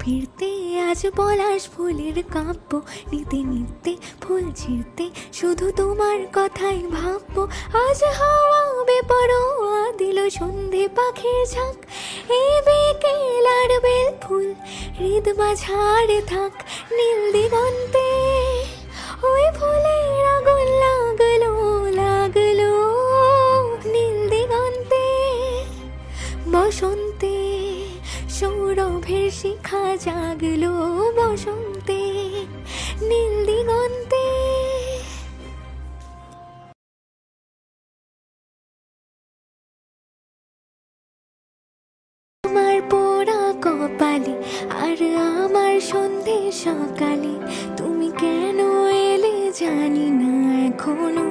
ফিরতে আজ পলাশ ফুলের কাব্য নিতে নিতে ফুল ছিঁড়তে শুধু তোমার কথাই ভাববো। আজ হাওয়া বেপরোয়া দিল সন্ধে পাখির ঝাঁক, এই বিকেল আর বেল ফুল হৃদ মাঝারে থাক। নীল দিগন্তে ওই ফুলের আগুন লাগলো লাগলো, নীল দিগন্তে বসন্তে সৌরভের শিখা জাগলো বসন্তে নীল দিগন্তে। আমার পোড়া কপালে আর আমার সন্ধে সকালে তুমি কেন এলে জানি না এখনো।